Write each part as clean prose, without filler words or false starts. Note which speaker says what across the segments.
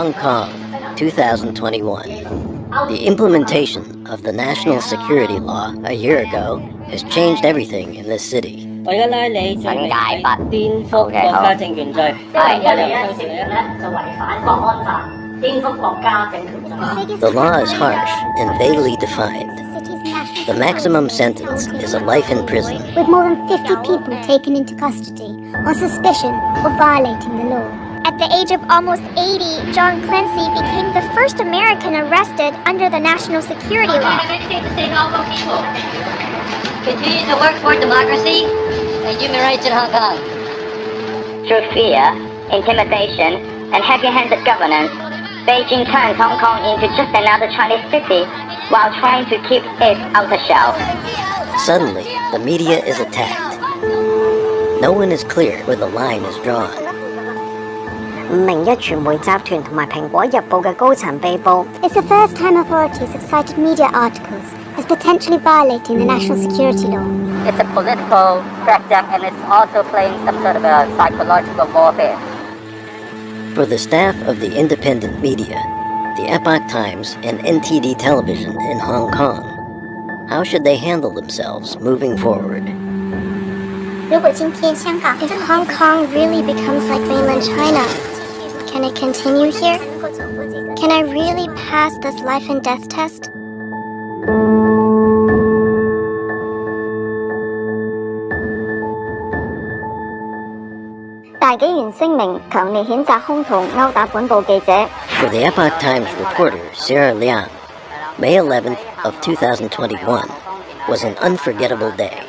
Speaker 1: Hong Kong, 2021. The implementation of the national security law a year ago has changed everything in this city. The law is harsh and vaguely defined. The maximum sentence is a life in prison.
Speaker 2: With more than 50 people taken into custody on suspicion of violating the law. At the age of almost 80, John Clancy became the first American arrested under the national security law.
Speaker 3: Continue to work for democracy and human rights in Hong Kong. Through fear, intimidation, and heavy-handed governance, Beijing turns Hong Kong into just another Chinese city while trying to keep it out of shell.
Speaker 1: Suddenly, the media is attacked. No one is clear where the line is drawn.
Speaker 4: 5名壹傳媒集團同埋《蘋果日報》嘅高層被捕。
Speaker 2: It's the first time authorities have cited media articles as potentially violating the national security law.
Speaker 3: It's a political crackdown and it's also playing some sort of a psychological warfare.
Speaker 1: For the staff of the independent media, the Epoch Times and NTD Television in Hong Kong, how should they handle themselves moving forward?
Speaker 2: If Hong Kong really becomes like mainland China, can it continue here? Can I really pass this life and death test?
Speaker 1: For the Epoch Times reporter Sarah Liang, May 11th of 2021 was an unforgettable day.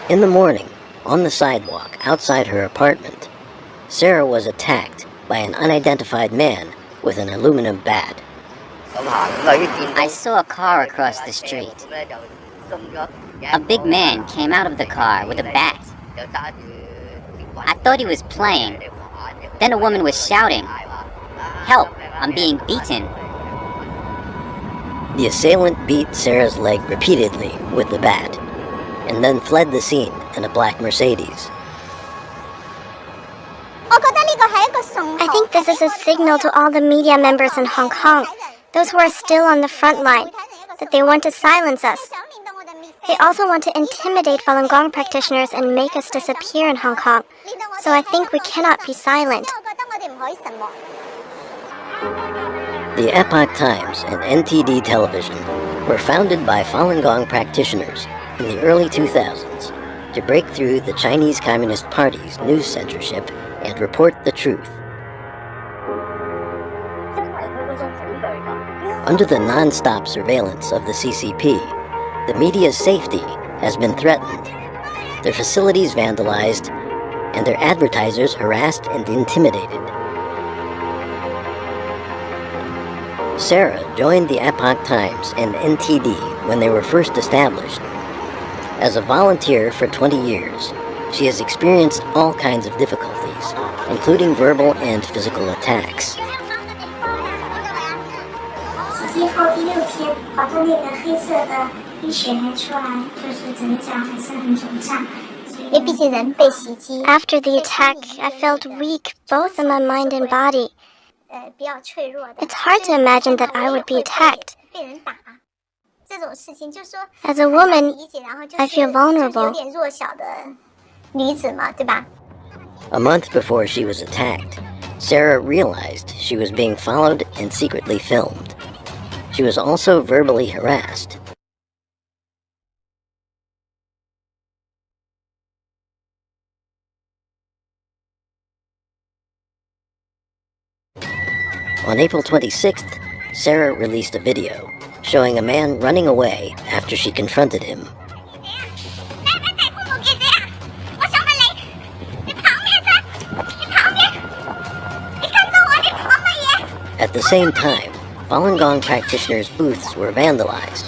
Speaker 1: In the morning, on the sidewalk outside her apartment, Sarah was attacked by an unidentified man with an aluminum bat.
Speaker 5: I saw a car across the street. A big man came out of the car with a bat. I thought he was playing. Then a woman was shouting, "Help, I'm being beaten."
Speaker 1: The assailant beat Sarah's leg repeatedly with the bat, and then fled the scene in a black Mercedes.
Speaker 2: I think this is a signal to all the media members in Hong Kong, those who are still on the front line, that they want to silence us. They also want to intimidate Falun Gong practitioners and make us disappear in Hong Kong. So I think we cannot be silent.
Speaker 1: The Epoch Times and NTD Television were founded by Falun Gong practitioners in the early 2000s to break through the Chinese Communist Party's news censorship and report the truth. Under the non-stop surveillance of the CCP, the media's safety has been threatened, their facilities vandalized, and their advertisers harassed and intimidated. Sarah joined the Epoch Times and NTD when they were first established. As a volunteer for 20 years, she has experienced all kinds of difficulties, including verbal and physical attacks.
Speaker 2: After the attack, I felt weak both in my mind and body. It's hard to imagine that I would be attacked. As a woman, I feel vulnerable.
Speaker 1: A month before she was attacked, Sarah realized she was being followed and secretly filmed. She was also verbally harassed. On April 26th, Sarah released a video showing a man running away after she confronted him. At the same time, Falun Gong practitioners' booths were vandalized.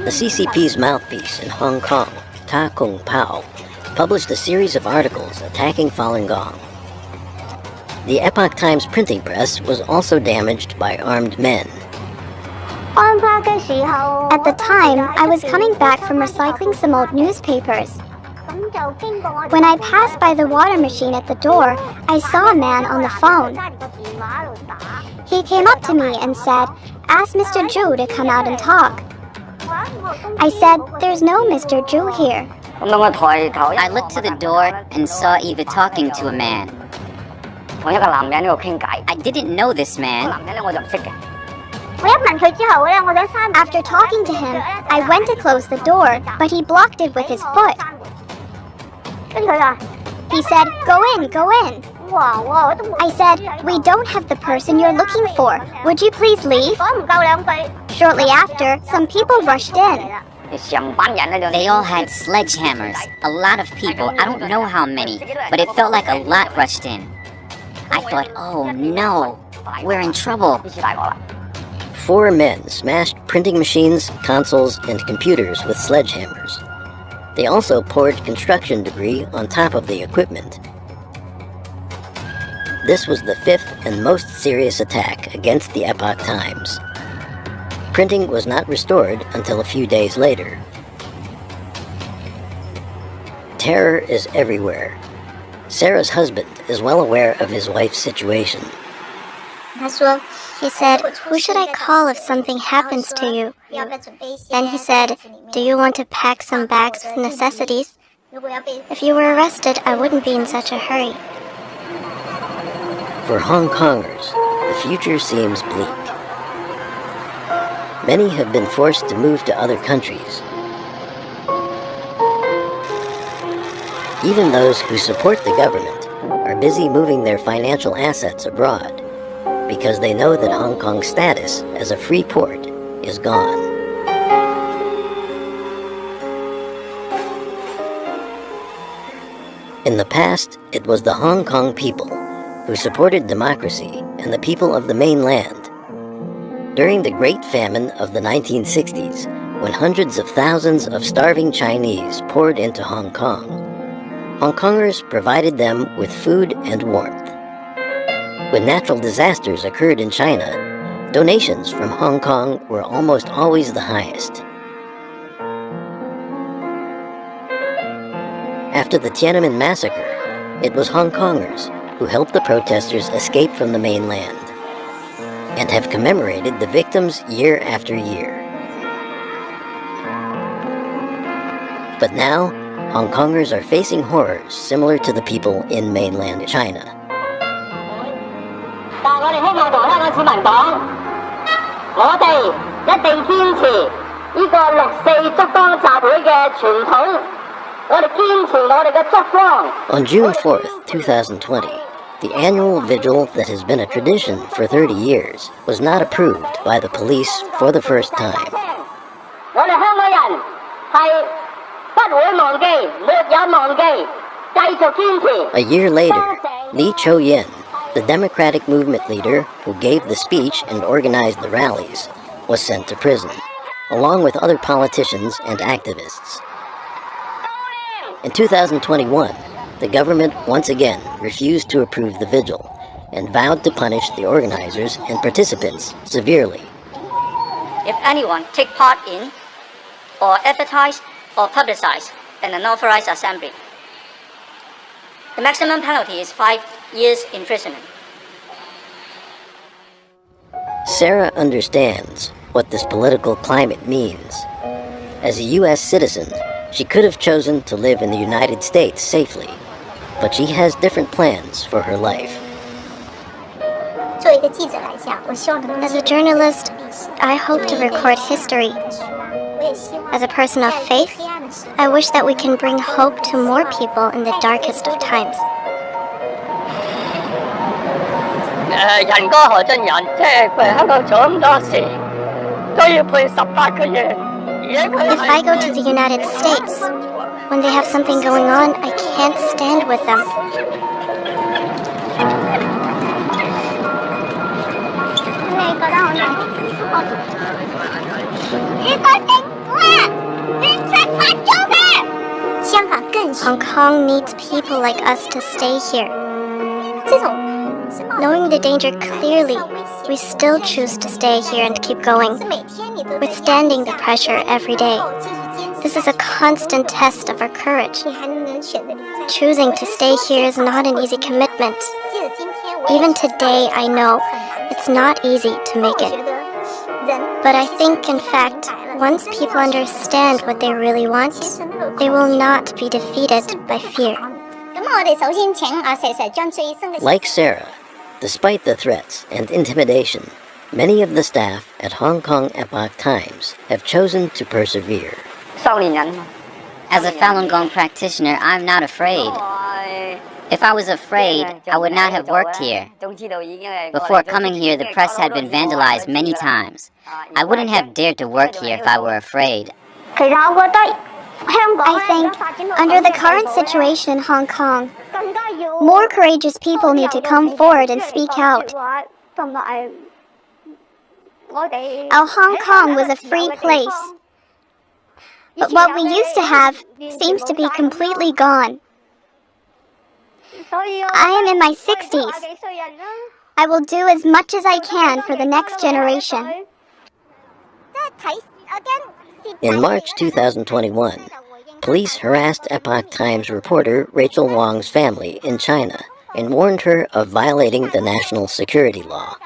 Speaker 1: The CCP's mouthpiece in Hong Kong, Ta Kung Pao, published a series of articles attacking Falun Gong. The Epoch Times printing press was also damaged by armed men.
Speaker 2: At the time, I was coming back from recycling some old newspapers. When I passed by the water machine at the door, I saw a man on the phone. He came up to me and said, "Ask Mr. Zhu to come out and talk." I said, "There's no Mr. Zhu here."
Speaker 5: I looked to the door and saw Eva talking to a man. I didn't know this man.
Speaker 2: After talking to him, I went to close the door, but he blocked it with his foot. He said, "Go in, go in." I said, "We don't have the person you're looking for. Would you please leave?" Shortly after, some people rushed in.
Speaker 5: They all had sledgehammers. A lot of people, I don't know how many, but it felt like a lot rushed in. I thought, oh no, we're in trouble.
Speaker 1: 4 men smashed printing machines, consoles, and computers with sledgehammers. They also poured construction debris on top of the equipment. This was the 5th and most serious attack against the Epoch Times. Printing was not restored until a few days later. Terror is everywhere. Sarah's husband is well aware of his wife's situation.
Speaker 2: He said, "Who should I call if something happens to you?" Then he said, "Do you want to pack some bags with necessities? If you were arrested, I wouldn't be in such a hurry."
Speaker 1: For Hong Kongers, the future seems bleak. Many have been forced to move to other countries. Even those who support the government are busy moving their financial assets abroad because they know that Hong Kong's status as a free port is gone. In the past, it was the Hong Kong people who supported democracy and the people of the mainland. During the Great Famine of the 1960s, when hundreds of thousands of starving Chinese poured into Hong Kong, Hong Kongers provided them with food and warmth. When natural disasters occurred in China, donations from Hong Kong were almost always the highest. After the Tiananmen massacre, it was Hong Kongers who helped the protesters escape from the mainland and have commemorated the victims year after year. But now, Hong Kongers are facing horrors similar to the people in mainland China. On June 4th, 2020, the annual vigil that has been a tradition for 30 years was not approved by the police for the first time. A year later, Lee Cho-yen, the Democratic movement leader who gave the speech and organized the rallies, was sent to prison, along with other politicians and activists. In 2021, the government once again refused to approve the vigil and vowed to punish the organizers and participants severely.
Speaker 3: If anyone take part in or advertise or publicize an unauthorized assembly, the maximum penalty is 5 years imprisonment.
Speaker 1: Sarah understands what this political climate means. As a U.S. citizen, she could have chosen to live in the United States safely, but she has different plans for her life.
Speaker 2: As a journalist, I hope to record history. As a person of faith, I wish that we can bring hope to more people in the darkest of times. If I go to the United States, when they have something going on, I can't stand with them. Hong Kong needs people like us to stay here. Knowing the danger clearly, we still choose to stay here and keep going, withstanding the pressure every day. This is a constant test of our courage. Choosing to stay here is not an easy commitment. Even today, I know it's not easy to make it. But I think, in fact, once people understand what they really want, they will not be defeated by fear.
Speaker 1: Like Sarah, despite the threats and intimidation, many of the staff at Hong Kong Epoch Times have chosen to persevere.
Speaker 5: As a Falun Gong practitioner, I'm not afraid. If I was afraid, I would not have worked here. Before coming here, the press had been vandalized many times. I wouldn't have dared to work here if I were afraid.
Speaker 2: I think, under the current situation in Hong Kong, more courageous people need to come forward and speak out. Our Hong Kong was a free place, but what we used to have seems to be completely gone. I am in my 60s. I will do as much as I can for the next generation.
Speaker 1: In March 2021, police harassed Epoch Times reporter Rachel Wong's family in China and warned her of violating the national security law.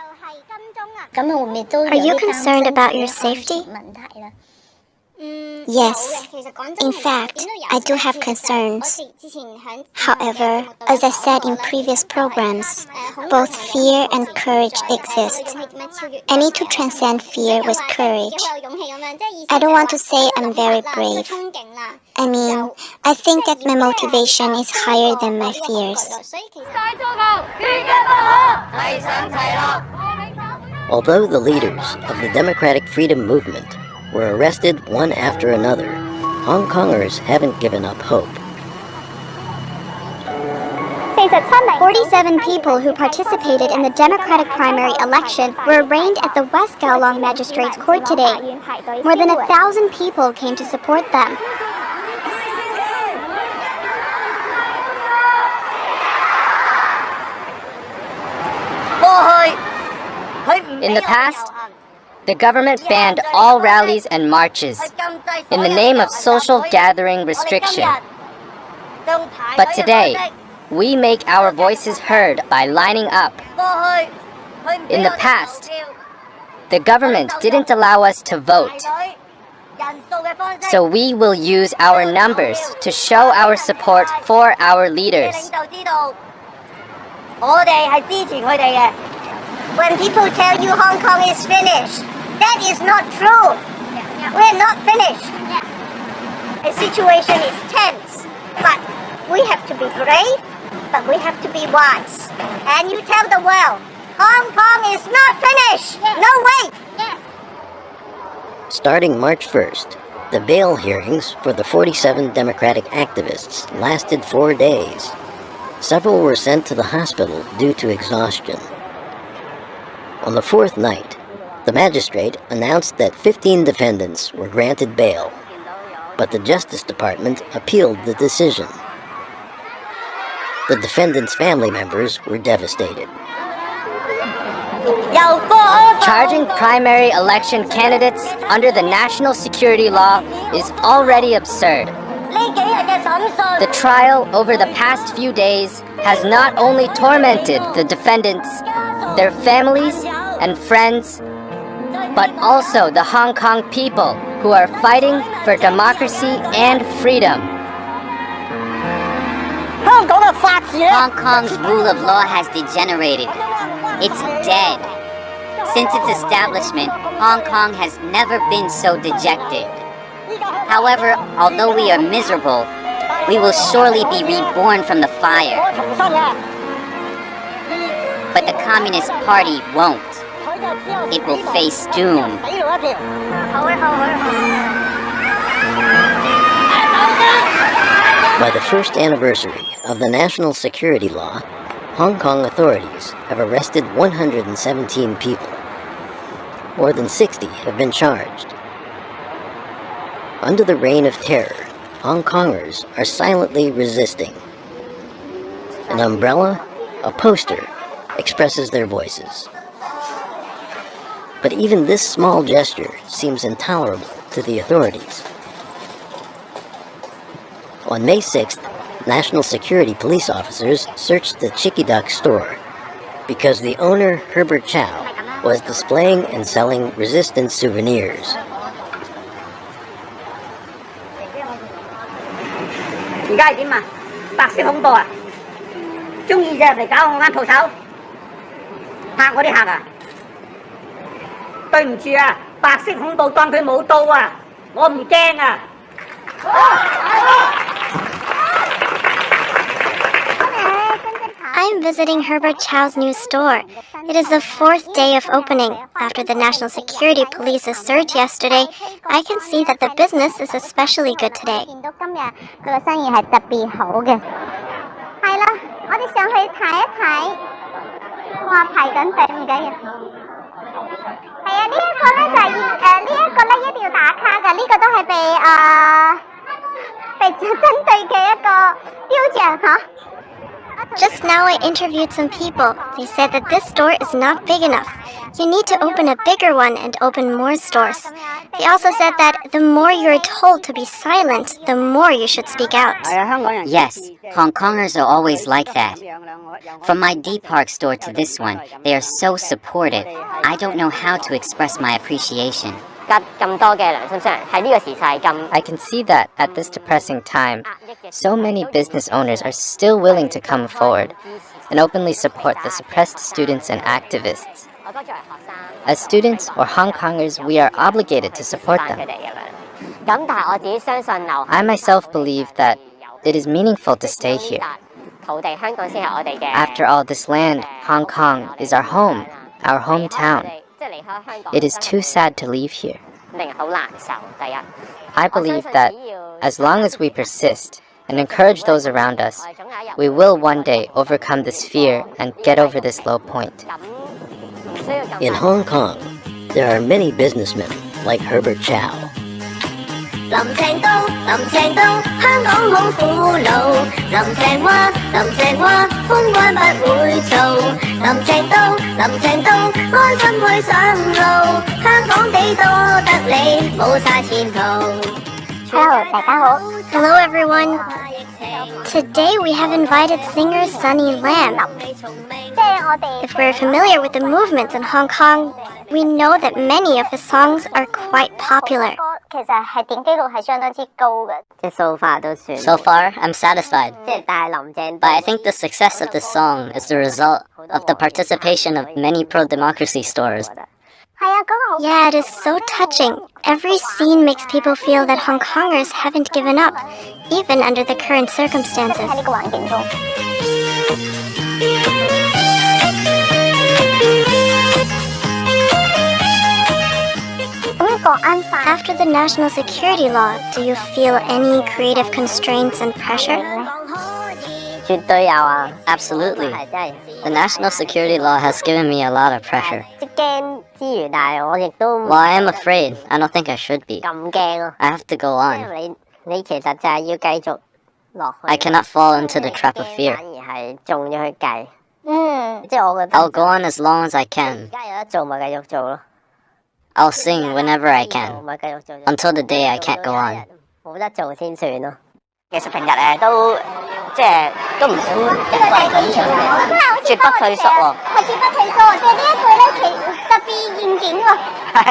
Speaker 2: Are you concerned about your safety?
Speaker 6: Yes. In fact, I do have concerns. However, as I said in previous programs, both fear and courage exist. I need to transcend fear with courage. I don't want to say I'm very brave. I mean, I think that my motivation is higher than my fears.
Speaker 1: Although the leaders of the Democratic Freedom Movement were arrested one after another, Hong Kongers haven't given up hope.
Speaker 2: 47 people who participated in the Democratic primary election were arraigned at the West Kowloon Magistrates Court today. More than 1,000 people came to support them.
Speaker 5: In the past, the government banned all rallies and marches in the name of social gathering restriction. But today, we make our voices heard by lining up. In the past, the government didn't allow us to vote. So we will use our numbers to show our support for our leaders.
Speaker 3: When people tell you Hong Kong is finished, that is not true. We're not finished. The situation is tense, but we have to be brave, but we have to be wise. And you tell the world, Hong Kong is not finished. No way.
Speaker 1: Starting March 1st, the bail hearings for the 47 Democratic activists lasted 4 days. Several were sent to the hospital due to exhaustion. On the fourth night, the magistrate announced that 15 defendants were granted bail, but the Justice Department appealed the decision. The defendants' family members were devastated.
Speaker 5: Charging primary election candidates under the national security law is already absurd. The trial over the past few days has not only tormented the defendants, their families and friends, but also the Hong Kong people who are fighting for democracy and freedom. Hong Kong's rule of law has degenerated. It's dead. Since its establishment, Hong Kong has never been so dejected. However, although we are miserable, we will surely be reborn from the fire. But the Communist Party won't. It will face doom.
Speaker 1: By the first anniversary of the national security law, Hong Kong authorities have arrested 117 people. More than 60 have been charged. Under the reign of terror, Hong Kongers are silently resisting. An umbrella, a poster, expresses their voices. But even this small gesture seems intolerable to the authorities. On May 6th, National Security police officers searched the Chicky Duck store because the owner, Herbert Chow, was displaying and selling resistance souvenirs.
Speaker 7: 而家係點啊？白色恐怖啊！中意就入嚟搞我間鋪頭，嚇我啲客啊！對唔住啊，白色恐怖當佢冇到啊，我唔驚啊！
Speaker 2: I'm visiting Herbert Chow's new store. It is the 4th day of opening. After the National Security Police's search yesterday, I can see that the business is especially good today.
Speaker 6: 見到今日佢嘅生意係特別好嘅。係啦，我哋上去睇一睇。哇，排緊隊唔緊要。係啊，呢一個咧就係呢一個咧一定要打卡㗎，呢個都係被針對嘅一個標準嚇。
Speaker 2: Just now I interviewed some people. They said that this store is not big enough. You need to open a bigger one and open more stores. They also said that the more you're told to be silent, the more you should speak out.
Speaker 5: Yes, Hong Kongers are always like that. From my D Park store to this one, they are so supportive. I don't know how to express my appreciation.
Speaker 8: I can see that at this depressing time, so many business owners are still willing to come forward and openly support the suppressed students and activists. As students or Hong Kongers, we are obligated to support them. I myself believe that it is meaningful to stay here. After all, this land, Hong Kong, is our home, our hometown. It is too sad to leave here. I believe that as long as we persist and encourage those around us, we will one day overcome this fear and get over this low point.
Speaker 1: In Hong Kong, there are many businessmen like Herbert Chow.
Speaker 3: 林鄭都，香港好苦惱。林鄭話，封關不會做。林鄭都，安心去上路。香港幾多得你，冇晒前途。
Speaker 6: Hello， 大家好。
Speaker 2: Hello everyone. Today we have invited singer Sunny Lam. If we're familiar with the movements in Hong Kong, we know that many of his songs are quite popular.
Speaker 6: 其實係點擊率係相當之高嘅，即係 so far 都算。
Speaker 5: So far, I'm satisfied.
Speaker 6: 即係但係林鄭
Speaker 5: But I think the success of this song is the result of the participation of many pro-democracy stores.
Speaker 6: 係啊，嗰個好。
Speaker 2: Yeah, it is so touching. Every scene makes people feel that Hong Kongers haven't given up, even under the current circumstances.
Speaker 6: 喺呢個環境中。
Speaker 2: After the national security law, do you feel any creative constraints and pressure?
Speaker 8: 絕對有啊，
Speaker 5: Absolutely.
Speaker 8: 係真係
Speaker 5: The national security law has given me a lot of pressure.
Speaker 8: 即驚之餘，但係我亦都
Speaker 5: While I am afraid, I don't think I should be.
Speaker 8: 咁驚咯。
Speaker 5: I have to go
Speaker 8: 因
Speaker 5: on.
Speaker 8: 為你其實就係要繼續落去。
Speaker 5: I cannot fall into the trap of fear.
Speaker 8: 反而係中咗去計。
Speaker 6: 嗯，
Speaker 8: 即係我覺得
Speaker 5: I'll go on as long as I
Speaker 8: 而
Speaker 5: can.
Speaker 8: 家有得做咪繼續做咯。
Speaker 5: I'll sing whenever I
Speaker 8: 做
Speaker 5: can,
Speaker 8: 咪繼續做。
Speaker 5: until the day I can't go on.
Speaker 8: 冇得做先算咯。
Speaker 7: 其實平日都即係都唔少人為演唱嘅，絕不退縮喎。
Speaker 6: 係絕不退縮，即係呢一句咧，其特別應景喎，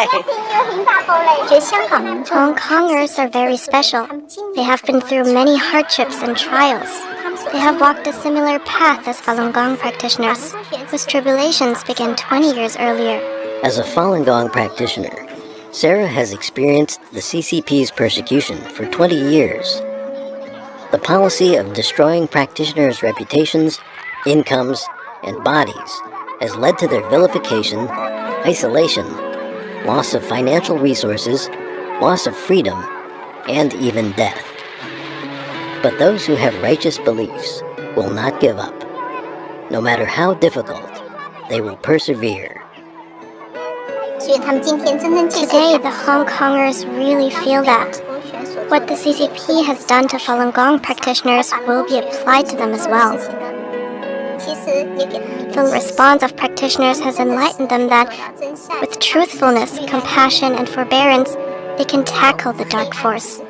Speaker 6: 一定要譴責暴力。覺得香港民眾
Speaker 2: Hong Kongers are very special. They have been through many hardships and trials. They have walked a similar path as Falun Gong practitioners, whose tribulations began 20 years earlier.
Speaker 1: As a Falun Gong practitioner, Sarah has experienced the CCP's persecution for 20 years. The policy of destroying practitioners' reputations, incomes, and bodies has led to their vilification, isolation, loss of financial resources, loss of freedom, and even death. But those who have righteous beliefs will not give up. No matter how difficult, they will persevere.
Speaker 2: Today, the Hong Kongers really feel that. What the CCP has done to Falun Gong practitioners will be applied to them as well. The response of practitioners has enlightened them that, with truthfulness, compassion, and forbearance, they can tackle the dark force.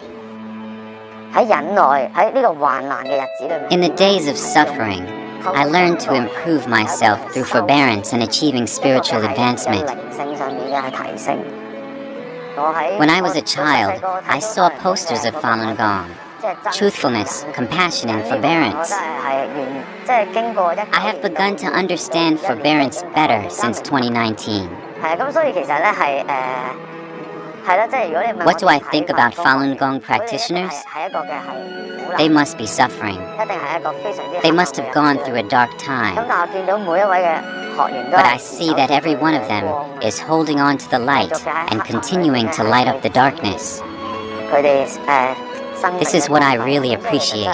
Speaker 8: 喺忍耐喺呢個患難嘅日子裏面，
Speaker 5: In the days of suffering, I learned to improve myself through forbearance and achieving spiritual advancement. When I was a child, I saw posters of Falun Gong, truthfulness, compassion, and forbearance. I have begun to understand forbearance better since 2019. What do I think about Falun Gong practitioners? They must be suffering. They must have gone through a dark time. But I see that every one of them is holding on to the light and continuing to light up the darkness. This is what I really appreciate.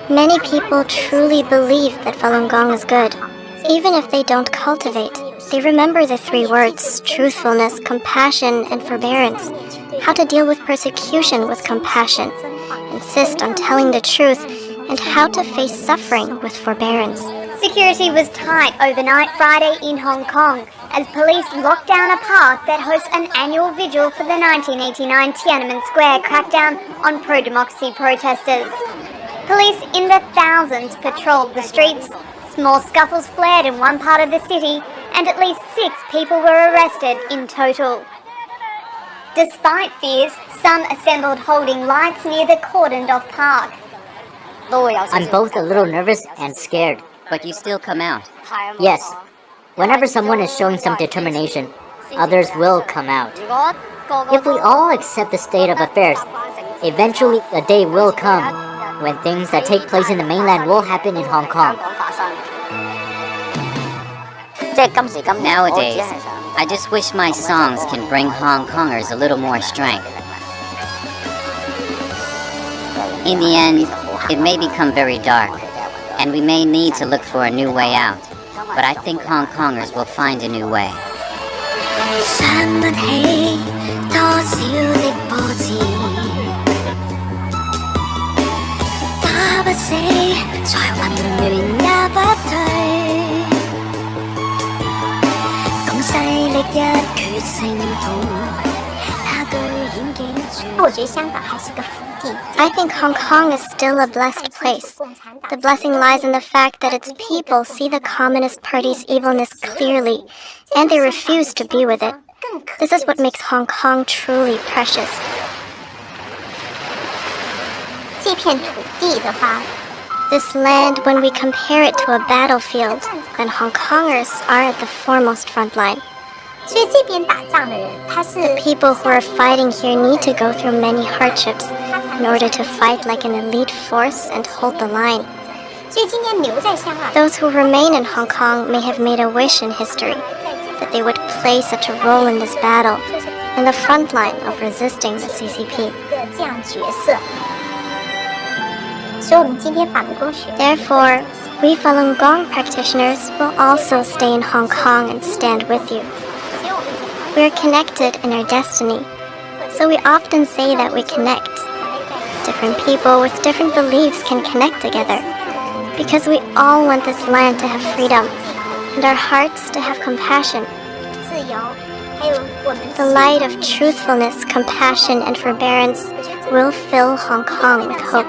Speaker 2: Many people truly believe that Falun Gong is good. Even if they don't cultivate, they remember the 3 words, truthfulness, compassion, and forbearance. How to deal with persecution with compassion, insist on telling the truth, and how to face suffering with forbearance.
Speaker 6: Security was tight overnight Friday in Hong Kong as police locked down a park that hosts an annual vigil for the 1989 Tiananmen Square crackdown on pro-democracy protesters. Police in the thousands patrolled the streets. Small scuffles flared in one part of the city, and at least 6 people were arrested in total. Despite fears, some assembled holding lights near the cordoned-off park.
Speaker 9: I'm both a little nervous and scared.
Speaker 5: But you still come out.
Speaker 9: Yes. Whenever someone is showing some determination, others will come out. If we all accept the state of affairs, eventually a day will come when things that take place in the mainland will happen in Hong Kong.
Speaker 5: Nowadays, I just wish my songs can bring Hong Kongers a little more strength. In the end, it may become very dark, and we may need to look for a new way out. But I think Hong Kongers will find a new way.
Speaker 2: I think Hong Kong is still a blessed place. The blessing lies in the fact that its people see the Communist Party's evilness clearly, and they refuse to be with it. This is what makes Hong Kong truly precious. This land, when we compare it to a battlefield, then Hong Kongers are at the foremost front line. The people who are fighting here need to go through many hardships in order to fight like an elite force and hold the line. Those who remain in Hong Kong may have made a wish in history that they would play such a role in this battle, in the front line of resisting the CCP. Therefore, we Falun Gong practitioners will also stay in Hong Kong and stand with you. We are connected in our destiny, so we often say that we connect. Different people with different beliefs can connect together, because we all want this land to have freedom, and our hearts to have compassion. The light of truthfulness, compassion, and forbearance will fill Hong Kong with hope.